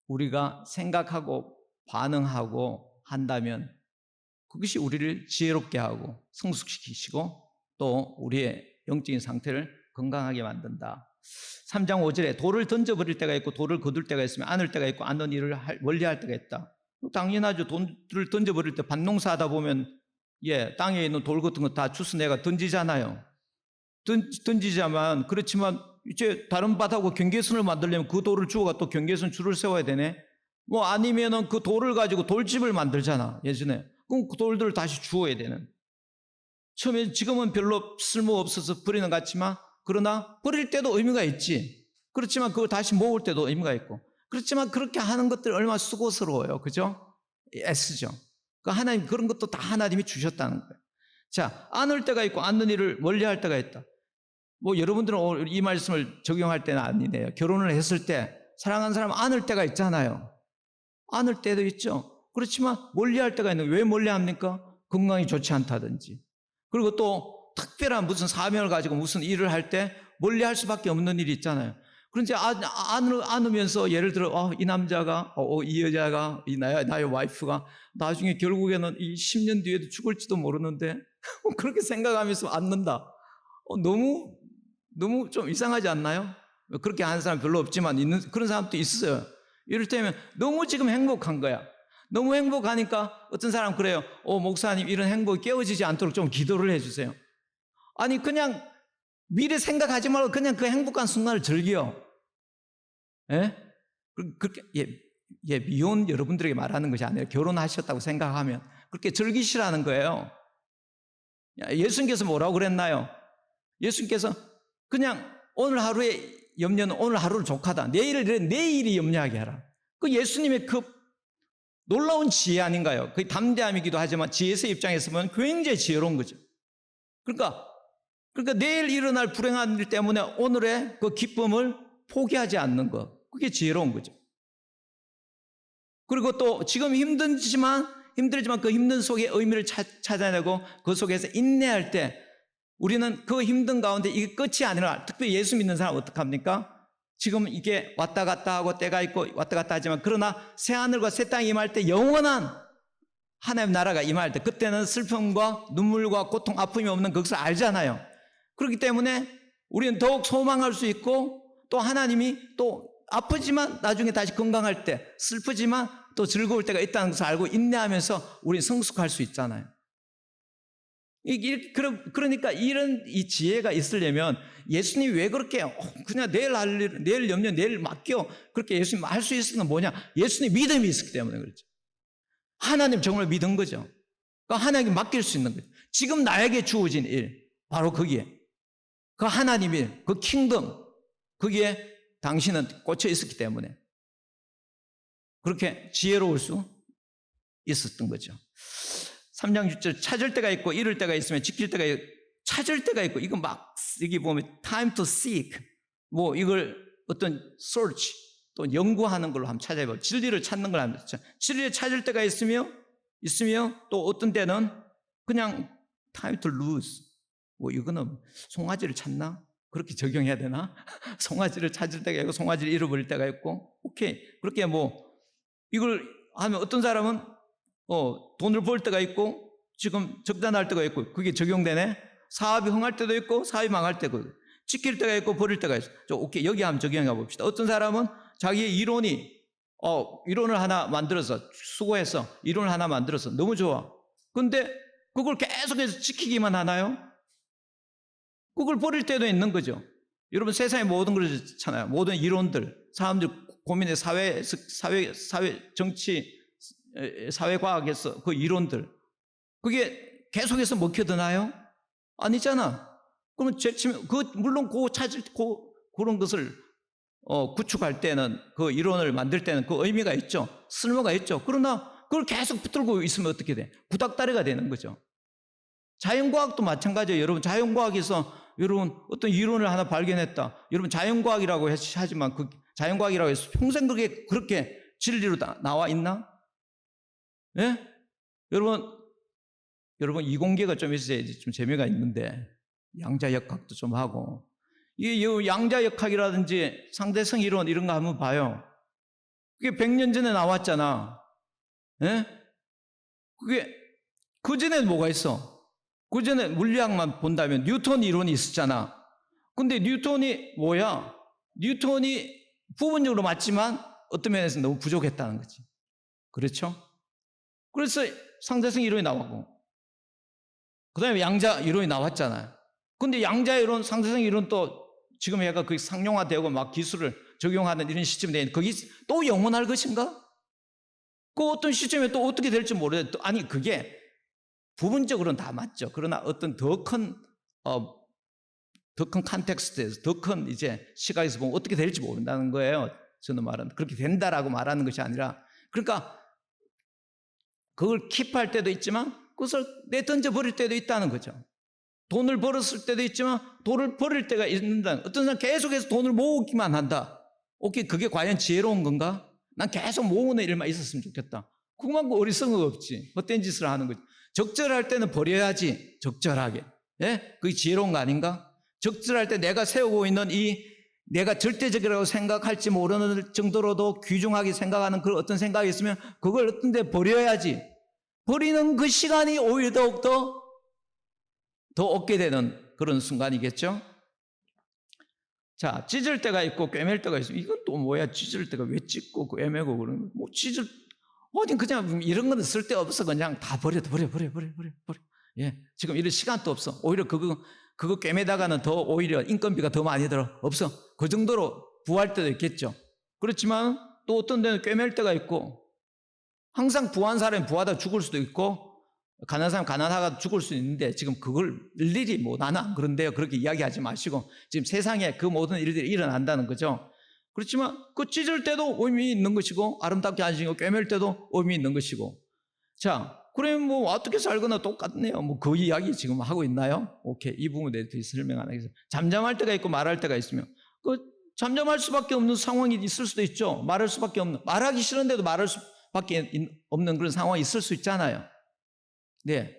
우리가 생각하고 반응하고 한다면 그것이 우리를 지혜롭게 하고 성숙시키시고 또 우리의 영적인 상태를 건강하게 만든다. 3장 5절에 돌을 던져버릴 때가 있고 돌을 거둘 때가 있으면 안을 때가 있고 안는 일을 멀리할 때가 있다. 당연하죠. 돌을 던져버릴 때 밭농사하다 보면 땅에 있는 돌 같은 거 다 주워내가 던지잖아요. 던지자만 그렇지만 이제 다른 밭하고 경계선을 만들려면 그 돌을 주워가 또 경계선 줄을 세워야 되네. 뭐 아니면은 그 돌을 가지고 돌집을 만들잖아 예전에. 그럼 그 돌들을 다시 주워야 되는. 처음에 지금은 별로 쓸모 없어서 버리는 것 같지만 그러나 버릴 때도 의미가 있지. 그렇지만 그걸 다시 모을 때도 의미가 있고. 그렇지만 그렇게 하는 것들 얼마나 수고스러워요. 그죠? 애쓰죠. 그 하나님 그런 것도 다 하나님이 주셨다는 거예요. 자, 안을 때가 있고 안는 일을 멀리할 때가 있다. 뭐 여러분들은 이 말씀을 적용할 때는 아니네요. 결혼을 했을 때 사랑하는 사람 안을 때가 있잖아요. 안을 때도 있죠. 그렇지만 멀리할 때가 있는 거예요. 왜 멀리합니까? 건강이 좋지 않다든지. 그리고 또 특별한 무슨 사명을 가지고 무슨 일을 할 때 멀리할 수밖에 없는 일이 있잖아요. 그런데 안으면서 예를 들어 이 남자가 이 여자가 나의 와이프가 나중에 결국에는 이 10년 뒤에도 죽을지도 모르는데 그렇게 생각하면서 안는다. 너무 좀 이상하지 않나요? 그렇게 하는 사람 별로 없지만 있는 그런 사람도 있어요. 이를테면 너무 지금 행복한 거야. 너무 행복하니까 어떤 사람 그래요. 목사님 이런 행복이 깨어지지 않도록 좀 기도를 해주세요. 아니 그냥 미래 생각하지 말고 그냥 그 행복한 순간을 즐겨. 예? 그렇게 미혼 여러분들에게 말하는 것이 아니라 결혼하셨다고 생각하면 그렇게 즐기시라는 거예요. 예수님께서 뭐라고 그랬나요? 예수님께서 그냥 오늘 하루의 염려는 오늘 하루를 족하다. 내일이 염려하게 하라. 그 예수님의 그 놀라운 지혜 아닌가요? 그 담대함이기도 하지만 지혜의 입장에서 보면 굉장히 지혜로운 거죠. 그러니까 내일 일어날 불행한 일 때문에 오늘의 그 기쁨을 포기하지 않는 것. 그게 지혜로운 거죠. 그리고 또 지금 힘들지만 그 힘든 속에 의미를 찾아내고 그 속에서 인내할 때 우리는 그 힘든 가운데 이게 끝이 아니라 특별히 예수 믿는 사람은 어떡합니까? 지금 이게 왔다 갔다 하고 때가 있고 왔다 갔다 하지만 그러나 새하늘과 새 땅이 임할 때 영원한 하나님 나라가 임할 때 그때는 슬픔과 눈물과 고통 아픔이 없는 그것을 알잖아요. 그렇기 때문에 우리는 더욱 소망할 수 있고 또 하나님이 또 아프지만 나중에 다시 건강할 때 슬프지만 또 즐거울 때가 있다는 것을 알고 인내하면서 우리는 성숙할 수 있잖아요. 그러니까 이런 이 지혜가 있으려면 예수님이 왜 그렇게 그냥 내일 할 일, 내일 염려, 내일 맡겨 그렇게 예수님 할 수 있는 건 뭐냐? 예수님 믿음이 있었기 때문에 그렇죠. 하나님 정말 믿은 거죠. 그러니까 하나님께 맡길 수 있는 거죠. 지금 나에게 주어진 일 바로 거기에 그 하나님의 그 킹덤 거기에 당신은 꽂혀 있었기 때문에 그렇게 지혜로울 수 있었던 거죠. 3장 6절 찾을 때가 있고 잃을 때가 있으면 지킬 때가 있고 찾을 때가 있고 이거 막 여기 보면 time to seek 뭐 이걸 어떤 search 또 연구하는 걸로 한번 찾아봐요. 진리를 찾는 걸 하면 진리를 찾을 때가 있으며 또 어떤 때는 그냥 time to lose 뭐 이거는 송아지를 찾나? 그렇게 적용해야 되나? 송아지를 찾을 때가 있고 송아지를 잃어버릴 때가 있고 오케이 그렇게 뭐 이걸 하면 어떤 사람은 돈을 벌 때가 있고 지금 적단할 때가 있고 그게 적용되네. 사업이 흥할 때도 있고 사업이 망할 때도 있고 지킬 때가 있고 버릴 때가 있어. 오케이 여기 한번 적용해 봅시다. 어떤 사람은 자기의 이론을 하나 만들어서 수고해서 이론을 하나 만들어서 너무 좋아. 근데 그걸 계속해서 지키기만 하나요? 그걸 버릴 때도 있는 거죠. 여러분 세상의 모든 걸 그렇잖아요. 모든 이론들 사람들 고민의 사회 정치 사회과학에서 그 이론들 그게 계속해서 먹혀드나요? 아니잖아. 그러면 물론 그런 것을 구축할 때는 그 이론을 만들 때는 그 의미가 있죠. 쓸모가 있죠. 그러나 그걸 계속 붙들고 있으면 어떻게 돼? 구닥다리가 되는 거죠. 자연과학도 마찬가지예요. 여러분 자연과학에서 여러분 어떤 이론을 하나 발견했다. 여러분 자연과학이라고 하지만 그 자연과학이라고 해서 평생 그렇게 진리로 나와 있나? 예? 여러분 이공계가 좀 있어야지 좀 재미가 있는데 양자역학도 좀 하고 이 양자역학이라든지 상대성 이론 이런 거 한번 봐요. 그게 100년 전에 나왔잖아. 예? 그게 그 전에는 뭐가 있어? 그 전에 물리학만 본다면 뉴턴 이론이 있었잖아. 근데 뉴턴이 뭐야? 뉴턴이 부분적으로 맞지만 어떤 면에서 너무 부족했다는 거지. 그렇죠? 그래서 상대성 이론이 나왔고, 그 다음에 양자 이론이 나왔잖아요. 근데 양자 이론, 상대성 이론 또 지금 얘가 그 상용화되고 막 기술을 적용하는 이런 시점이 되는데 거기 또 영원할 것인가? 그 어떤 시점에 또 어떻게 될지 모르겠어요. 아니, 그게 부분적으로는 다 맞죠. 그러나 어떤 더 큰 컨텍스트에서, 더 큰 이제 시각에서 보면 어떻게 될지 모른다는 거예요. 저는 말은 그렇게 된다라고 말하는 것이 아니라, 그러니까 그걸 킵할 때도 있지만 그것을 내던져 버릴 때도 있다는 거죠. 돈을 벌었을 때도 있지만 돈을 버릴 때가 있는다. 어떤 사람 계속해서 돈을 모으기만 한다. 오케이, 그게 과연 지혜로운 건가? 난 계속 모으는 일만 있었으면 좋겠다. 그만큼 어리석은 거 없지. 헛된 짓을 하는 거지. 적절할 때는 버려야지. 적절하게. 예? 그게 지혜로운 거 아닌가? 적절할 때 내가 세우고 있는 이 내가 절대적이라고 생각할지 모르는 정도로도 귀중하게 생각하는 그런 어떤 생각이 있으면 그걸 어떤 데 버려야지. 버리는 그 시간이 오히려 더욱더 더 얻게 되는 그런 순간이겠죠. 자, 찢을 때가 있고 꿰맬 때가 있으면 이건 또 뭐야? 찢을 때가 왜 찢고 꿰매고 그러는 뭐 찢을 어디 그냥 이런 거는 쓸데없어. 그냥 다 버려. 예, 지금 이런 시간도 없어. 오히려 그거 꿰매다가는 더 오히려 인건비가 더 많이 들어. 없어. 그 정도로 부할 때도 있겠죠. 그렇지만 또 어떤 데는 꿰맬 때가 있고, 항상 부한 사람이 부하다 죽을 수도 있고 가난한 사람 가난하다 죽을 수 있는데, 지금 그걸 일일이 뭐 나는 안 그런데요 그렇게 이야기하지 마시고, 지금 세상에 그 모든 일들이 일어난다는 거죠. 그렇지만 그 찢을 때도 의미 있는 것이고, 아름답게 하시고 꿰맬 때도 의미 있는 것이고. 자, 그러면 뭐 어떻게 살거나 똑같네요. 뭐 그 이야기 지금 하고 있나요? 오케이, 이 부분에 대해서 설명 안 하겠습니다. 잠잠할 때가 있고 말할 때가 있으면, 그 잠잠할 수밖에 없는 상황이 있을 수도 있죠. 말할 수밖에 없는, 말하기 싫은데도 말할 수밖에 없는 그런 상황이 있을 수 있잖아요. 네,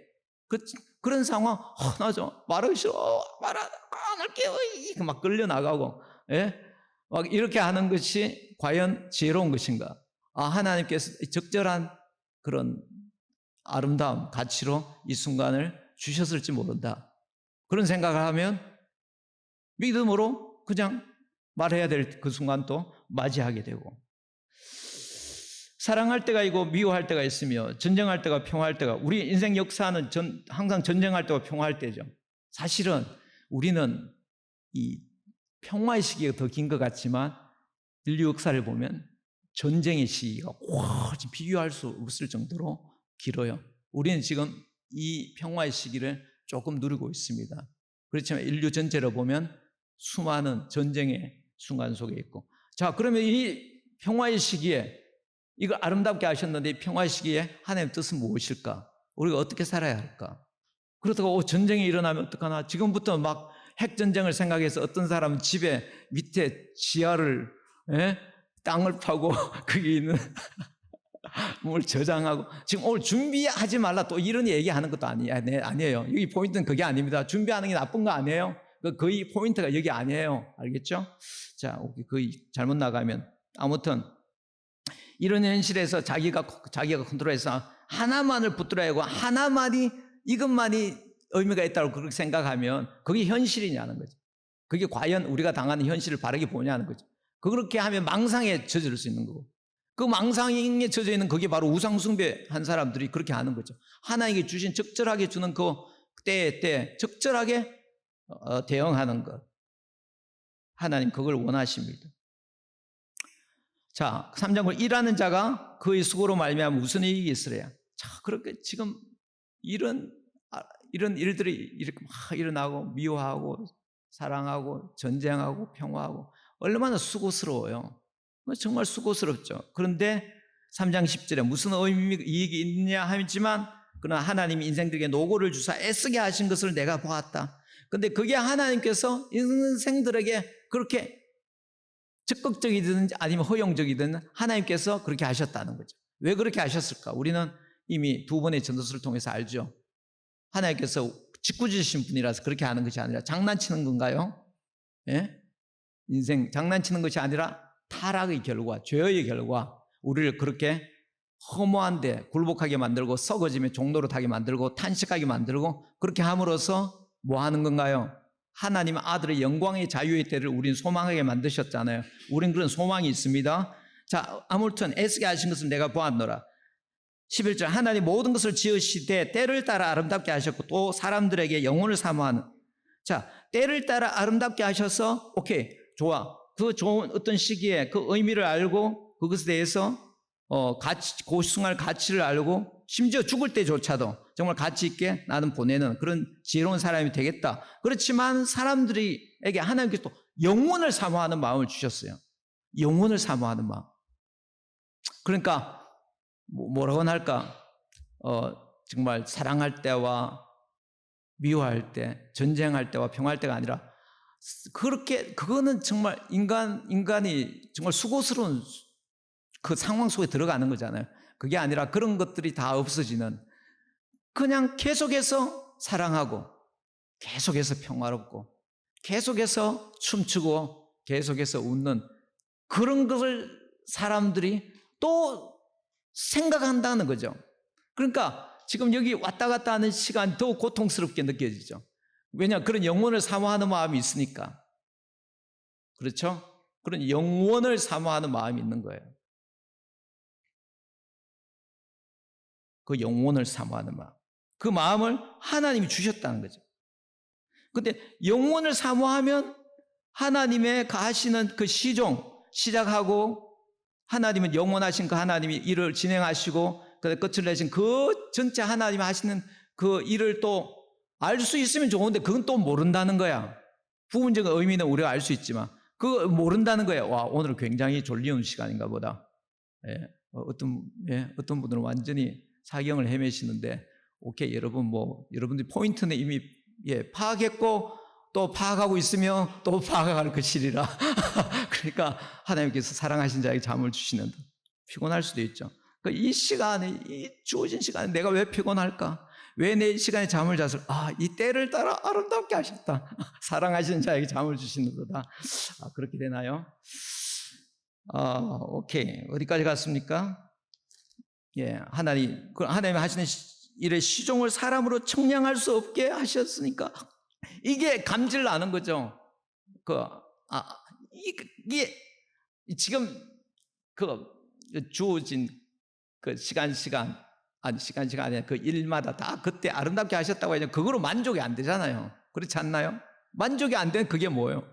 그런 상황, 나 좀 말하기 싫어, 말 안 할게요, 막 끌려 나가고, 예, 막 이렇게 하는 것이 과연 지혜로운 것인가? 아, 하나님께서 적절한 그런 아름다움, 가치로 이 순간을 주셨을지 모른다. 그런 생각을 하면 믿음으로 그냥 말해야 될 그 순간도 맞이하게 되고, 사랑할 때가 있고 미워할 때가 있으며 전쟁할 때가 평화할 때가, 우리 인생 역사는 항상 전쟁할 때와 평화할 때죠. 사실은 우리는 이 평화의 시기가 더 긴 것 같지만 인류 역사를 보면 전쟁의 시기가 훨씬 비교할 수 없을 정도로 길어요. 우리는 지금 이 평화의 시기를 조금 누리고 있습니다. 그렇지만 인류 전체로 보면 수많은 전쟁의 순간 속에 있고, 자, 그러면 이 평화의 시기에 이걸 아름답게 하셨는데 이 평화의 시기에 하나님의 뜻은 무엇일까? 우리가 어떻게 살아야 할까? 그렇다고 전쟁이 일어나면 어떡하나? 지금부터 막 핵전쟁을 생각해서 어떤 사람은 집에 밑에 지하를, 땅을 파고 거기 있는 뭘 저장하고, 지금 오늘 준비하지 말라 또 이런 얘기하는 것도 아니에요. 여기 포인트는 그게 아닙니다. 준비하는 게 나쁜 거 아니에요. 거의 포인트가 여기 아니에요. 알겠죠? 자, 거의 잘못 나가면, 아무튼 이런 현실에서 자기가 컨트롤해서 하나만을 붙들어야 하고, 하나만이, 이것만이 의미가 있다고 그렇게 생각하면 그게 현실이냐는 거죠. 그게 과연 우리가 당하는 현실을 바르게 보냐는 거죠. 그렇게 하면 망상에 젖을 수 있는 거고, 그 망상에 젖어 있는 그게 바로 우상숭배한 사람들이 그렇게 하는 거죠. 하나님께 주신 적절하게 주는 그 때에 적절하게 대응하는 것, 하나님 그걸 원하십니다. 자, 3장 일하는 자가 그의 수고로 말미암아 무슨 이익이 있으랴. 자, 그렇게 지금 이런 일들이 이렇게 막 일어나고, 미워하고 사랑하고 전쟁하고 평화하고 얼마나 수고스러워요. 정말 수고스럽죠. 그런데 3장 10절에 무슨 이익이 있느냐 하지만, 그러나 하나님이 인생들에게 노고를 주사 애쓰게 하신 것을 내가 보았다. 근데 그게 하나님께서 인생들에게 그렇게 적극적이든 아니면 허용적이든 하나님께서 그렇게 하셨다는 거죠. 왜 그렇게 하셨을까? 우리는 이미 두 번의 전도서를 통해서 알죠. 하나님께서 짓궂으신 분이라서 그렇게 하는 것이 아니라 장난치는 건가요? 예? 인생 장난치는 것이 아니라 타락의 결과, 죄의 결과, 우리를 그렇게 허무한데 굴복하게 만들고 썩어지면 종노릇하게 만들고 탄식하게 만들고 그렇게 함으로써 뭐 하는 건가요? 하나님 아들의 영광의 자유의 때를 우린 소망하게 만드셨잖아요. 우린 그런 소망이 있습니다. 자, 아무튼 애쓰게 하신 것을 내가 보았노라. 11절 하나님 모든 것을 지으시되 때를 따라 아름답게 하셨고 또 사람들에게 영혼을 사모하는. 자, 때를 따라 아름답게 하셔서 오케이 좋아. 그 좋은 어떤 시기에 그 의미를 알고 그것에 대해서 가치, 고승할 가치를 알고 심지어 죽을 때조차도 정말 가치 있게 나는 보내는 그런 지혜로운 사람이 되겠다. 그렇지만 사람들에게 하나님께서 또 영혼을 사모하는 마음을 주셨어요. 영혼을 사모하는 마음. 그러니까 뭐라고나 할까? 정말 사랑할 때와 미워할 때, 전쟁할 때와 평화할 때가 아니라 그렇게 그거는 정말 인간이 정말 수고스러운 그 상황 속에 들어가는 거잖아요. 그게 아니라 그런 것들이 다 없어지는 그냥 계속해서 사랑하고 계속해서 평화롭고 계속해서 춤추고 계속해서 웃는 그런 것을 사람들이 또 생각한다는 거죠. 그러니까 지금 여기 왔다 갔다 하는 시간이 더 고통스럽게 느껴지죠. 왜냐? 그런 영혼을 사모하는 마음이 있으니까. 그렇죠? 그런 영혼을 사모하는 마음이 있는 거예요. 그 영혼을 사모하는 마음. 그 마음을 하나님이 주셨다는 거죠. 근데 영혼을 사모하면 하나님의 하시는 그 시작하고 하나님은 영원하신 그 하나님이 일을 진행하시고 끝을 내신 그 전체 하나님이 하시는 그 일을 또 알 수 있으면 좋은데 그건 또 모른다는 거야. 부분적인 의미는 우리가 알 수 있지만 그거 모른다는 거야. 와, 오늘 굉장히 졸리운 시간인가 보다. 어떤 분들은 완전히 사경을 헤매시는데 오케이 여러분 여러분들이 포인트는 이미 파악했고 또 파악하고 있으며 또 파악할 것이리라. 그러니까 하나님께서 사랑하신 자에게 잠을 주시는 피곤할 수도 있죠. 이 시간에 이 주어진 시간에 내가 왜 피곤할까? 왜 내 이 시간에 잠을 자서 이 때를 따라 아름답게 하셨다. 사랑하시는 자에게 잠을 주시는 거다. 그렇게 되나요? 오케이 어디까지 갔습니까? 하나님이 하시는 일의 시종을 사람으로 청량할 수 없게 하셨으니까 이게 감질 나는 거죠. 이게 지금 주어진 시간 아니라 그 일마다 다 그때 아름답게 하셨다고 하면 그거로 만족이 안 되잖아요. 그렇지 않나요? 만족이 안 되는 그게 뭐예요?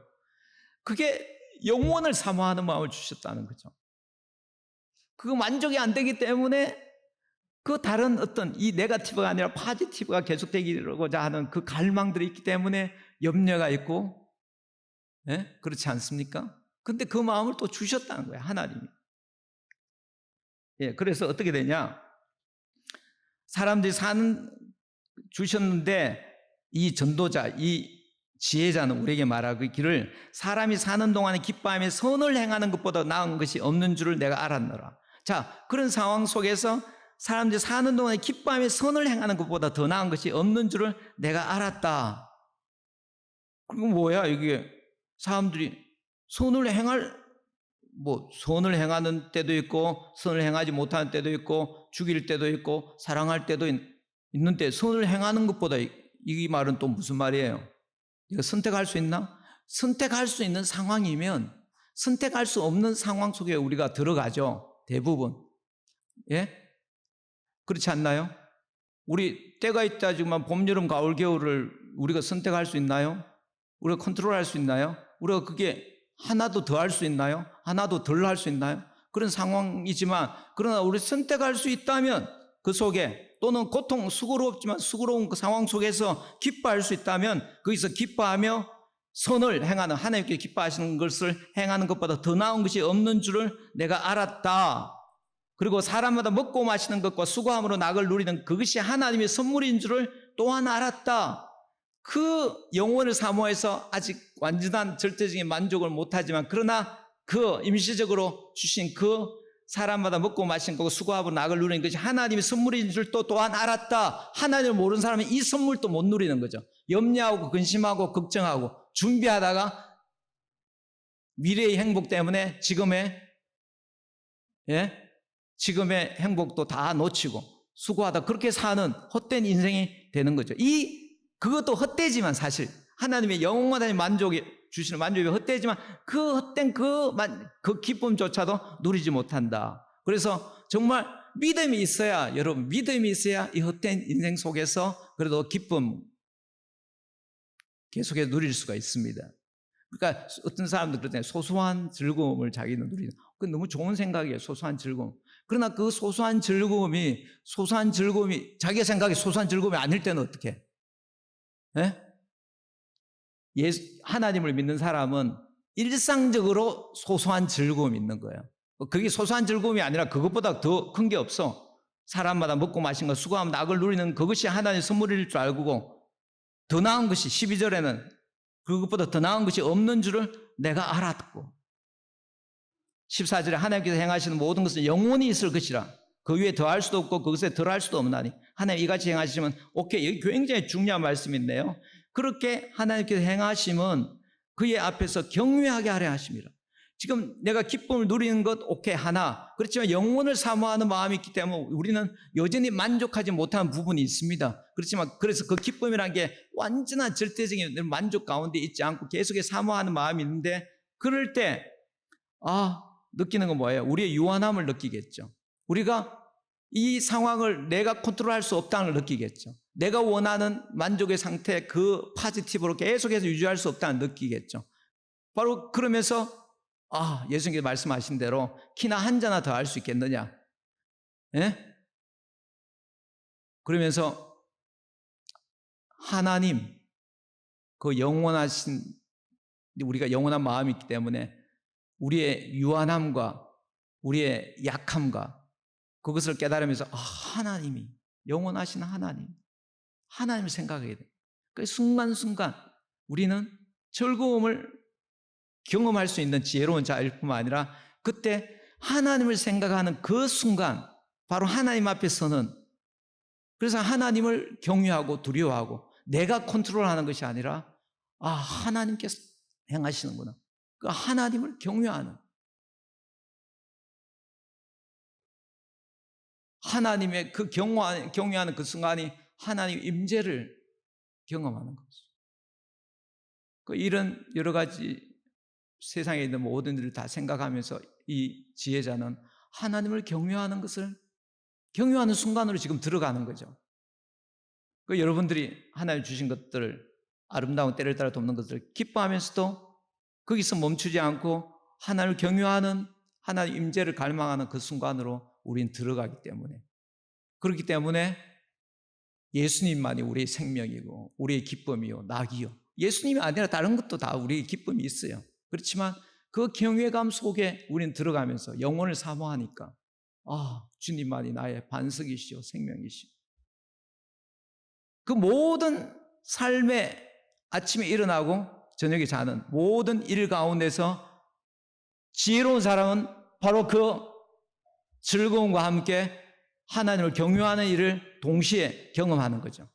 그게 영혼을 사모하는 마음을 주셨다는 거죠. 그거 만족이 안 되기 때문에 그 다른 어떤 이 네거티브가 아니라 포지티브가 계속되기로자 하는 그 갈망들이 있기 때문에 염려가 있고, 그렇지 않습니까? 근데 그 마음을 또 주셨다는 거예요, 하나님이. 그래서 어떻게 되냐? 사람들이 주셨는데 이 전도자, 이 지혜자는 우리에게 말하기를 사람이 사는 동안에 기뻐하며 선을 행하는 것보다 나은 것이 없는 줄을 내가 알았노라. 자, 그런 상황 속에서 사람들이 사는 동안에 기뻐하며 선을 행하는 것보다 더 나은 것이 없는 줄을 내가 알았다. 그리고 뭐야 이게 사람들이 선을 행하는 때도 있고 선을 행하지 못하는 때도 있고 죽일 때도 있고 사랑할 때도 있는데 선을 행하는 것보다 이 말은 또 무슨 말이에요? 이거 선택할 수 있나? 선택할 수 있는 상황이면 선택할 수 없는 상황 속에 우리가 들어가죠. 대부분. 그렇지 않나요? 우리 때가 있다지만 봄, 여름, 가을, 겨울을 우리가 선택할 수 있나요? 우리가 컨트롤할 수 있나요? 우리가 그게 하나도 더 할 수 있나요? 하나도 덜 할 수 있나요? 그런 상황이지만 그러나 우리 선택할 수 있다면 그 속에 또는 수고롭지만 수고로운 그 상황 속에서 기뻐할 수 있다면 거기서 기뻐하며 선을 행하는 하나님께 기뻐하시는 것을 행하는 것보다 더 나은 것이 없는 줄을 내가 알았다. 그리고 사람마다 먹고 마시는 것과 수고함으로 낙을 누리는 그것이 하나님의 선물인 줄을 또한 알았다. 그 영혼을 사모해서 아직 완전한 절대적인 만족을 못하지만 그러나 그 임시적으로 주신 그 사람마다 먹고 마시는 거고 수고하고 낙을 누리는 것이 하나님의 선물인 줄 또 또한 알았다. 하나님을 모르는 사람은 이 선물도 못 누리는 거죠. 염려하고 근심하고 걱정하고 준비하다가 미래의 행복 때문에 지금의 지금의 행복도 다 놓치고 수고하다 그렇게 사는 헛된 인생이 되는 거죠. 그것도 헛되지만 사실 하나님의 영원한 만족이 주시는 만족이 헛되지만 그 헛된 그 기쁨조차도 누리지 못한다. 그래서 정말 믿음이 있어야, 여러분, 믿음이 있어야 이 헛된 인생 속에서 그래도 기쁨 계속해서 누릴 수가 있습니다. 그러니까 어떤 사람들 그러잖아요. 소소한 즐거움을 자기는 누리는. 그건 너무 좋은 생각이에요. 소소한 즐거움. 그러나 그 소소한 즐거움이 자기가 생각이 소소한 즐거움이 아닐 때는 어떻게 해? 하나님을 믿는 사람은 일상적으로 소소한 즐거움이 있는 거예요. 그게 소소한 즐거움이 아니라 그것보다 더 큰 게 없어. 사람마다 먹고 마신 거 수고하면 낙을 누리는 그것이 하나님의 선물일 줄 알고 더 나은 것이 12절에는 그것보다 더 나은 것이 없는 줄을 내가 알았고 14절에 하나님께서 행하시는 모든 것은 영원히 있을 것이라 그 위에 더할 수도 없고 그것에 덜할 수도 없나니 하나님 이같이 행하시면 오케이. 여기 굉장히 중요한 말씀인데요. 그렇게 하나님께서 행하심은 그의 앞에서 경외하게 하려 하심이라. 지금 내가 기쁨을 누리는 것 오케이 하나 그렇지만 영원을 사모하는 마음이 있기 때문에 우리는 여전히 만족하지 못하는 부분이 있습니다. 그렇지만 그래서 그 기쁨이라는 게 완전한 절대적인 만족 가운데 있지 않고 계속해서 사모하는 마음이 있는데 그럴 때 느끼는 건 뭐예요? 우리의 유한함을 느끼겠죠. 우리가 이 상황을 내가 컨트롤할 수 없다는 걸 느끼겠죠. 내가 원하는 만족의 상태 그 파지티브로 계속해서 유지할 수 없다는 걸 느끼겠죠. 바로 그러면서 예수님께서 말씀하신 대로 키나 한 자나 더 할 수 있겠느냐? 예? 그러면서 하나님 그 영원하신 우리가 영원한 마음이 있기 때문에 우리의 유한함과 우리의 약함과 그것을 깨달으면서 하나님이 영원하신 하나님을 생각하게 돼. 그 순간순간 우리는 즐거움을 경험할 수 있는 지혜로운 자일 뿐만 아니라 그때 하나님을 생각하는 그 순간 바로 하나님 앞에 서는 그래서 하나님을 경외하고 두려워하고 내가 컨트롤하는 것이 아니라 하나님께서 행하시는구나. 그 하나님을 경외하는 하나님의 그 경외하는 그 순간이 하나님 임재를 경험하는 거죠. 이런 여러 가지 세상에 있는 모든 일을 다 생각하면서 이 지혜자는 하나님을 경외하는 것을 경외하는 순간으로 지금 들어가는 거죠. 여러분들이 하나님 주신 것들을 아름다운 때를 따라 돕는 것들을 기뻐하면서도 거기서 멈추지 않고 하나님을 경외하는 하나님 임재를 갈망하는 그 순간으로 우리는 들어가기 때문에 그렇기 때문에 예수님만이 우리의 생명이고 우리의 기쁨이요 낙이요 예수님이 아니라 다른 것도 다 우리의 기쁨이 있어요. 그렇지만 그 경외감 속에 우리는 들어가면서 영혼을 사모하니까 주님만이 나의 반석이시오 생명이시오. 그 모든 삶의 아침에 일어나고 저녁에 자는 모든 일 가운데서 지혜로운 사람은 바로 그 즐거움과 함께 하나님을 경외하는 일을 동시에 경험하는 거죠.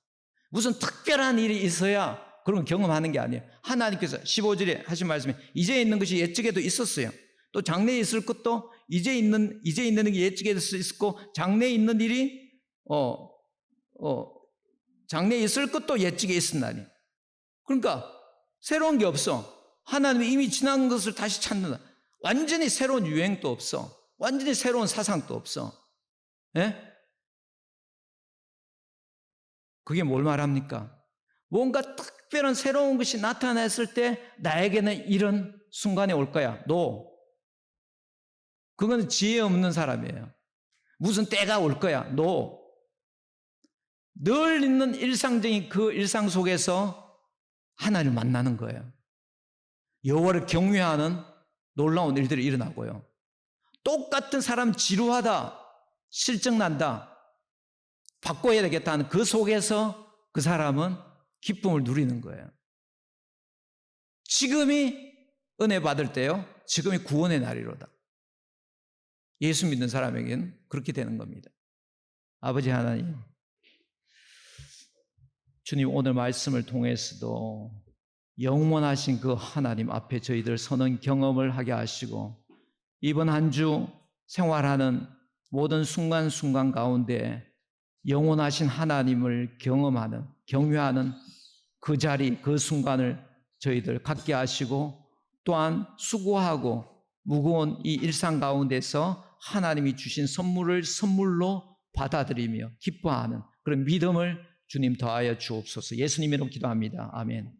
무슨 특별한 일이 있어야 그런 걸 경험하는 게 아니에요. 하나님께서 15절에 하신 말씀에 이제 있는 것이 옛적에도 있었어요. 또 장래에 있을 것도 이제 있는 게 옛적에도 있었고 장래에 있는 일이 장래에 있을 것도 옛적에 있었나니. 그러니까 새로운 게 없어. 하나님이 이미 지난 것을 다시 찾는다. 완전히 새로운 유행도 없어. 완전히 새로운 사상도 없어. 예? 그게 뭘 말합니까? 뭔가 특별한 새로운 것이 나타났을 때 나에게는 이런 순간이 올 거야. 그건 지혜 없는 사람이에요. 무슨 때가 올 거야. 늘 있는 일상적인 그 일상 속에서 하나님을 만나는 거예요. 여호와를 경외하는 놀라운 일들이 일어나고요. 똑같은 사람 지루하다, 실증난다, 바꿔야 되겠다 하는 그 속에서 그 사람은 기쁨을 누리는 거예요. 지금이 은혜 받을 때요. 지금이 구원의 날이로다. 예수 믿는 사람에게는 그렇게 되는 겁니다. 아버지 하나님, 주님 오늘 말씀을 통해서도 영원하신 그 하나님 앞에 저희들 서는 경험을 하게 하시고 이번 한 주 생활하는 모든 순간순간 가운데 영원하신 하나님을 경험하는, 경유하는 그 자리, 그 순간을 저희들 갖게 하시고, 또한 수고하고 무거운 이 일상 가운데서 하나님이 주신 선물을 선물로 받아들이며 기뻐하는 그런 믿음을 주님 더하여 주옵소서. 예수님 이름으로 기도합니다. 아멘.